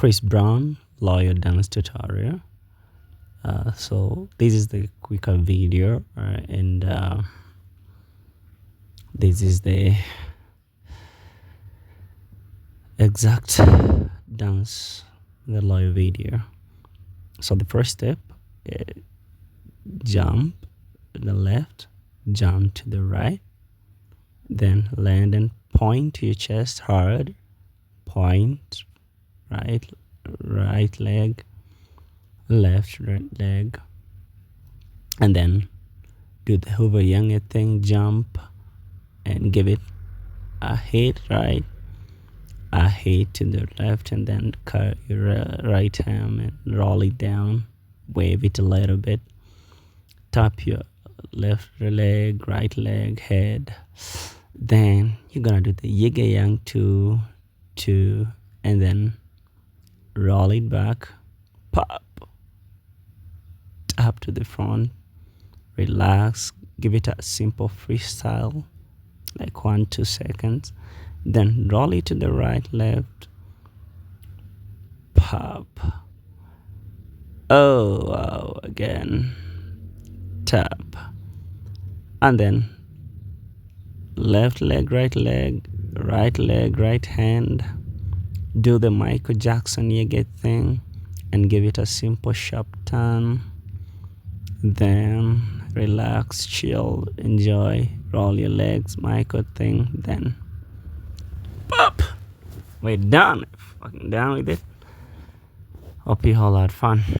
Chris Brown lawyer dance tutorial. So this is the quicker video, and this is the exact dance the lawyer video. So the first step, jump to the left, jump to the right, then land and point to your chest hard, point, right leg, left leg, and then do the Hoover Younger thing, jump and give it a hit right, a hit to the left, and then cut your right arm and roll it down, wave it a little bit, tap your left leg, right leg, head. Then you're gonna do the Yiga Yang 2, and then roll it back, pop, tap to the front, relax, give it a simple freestyle, like 1-2 seconds, then roll it to the right, left, pop, oh wow, again, tap, and then left leg, right leg, right hand, do the Michael Jackson Yiga thing and give it a simple sharp turn, then relax, chill, enjoy, roll your legs, Michael thing, then pop. We're done. Fucking done with it. Hope you all had fun.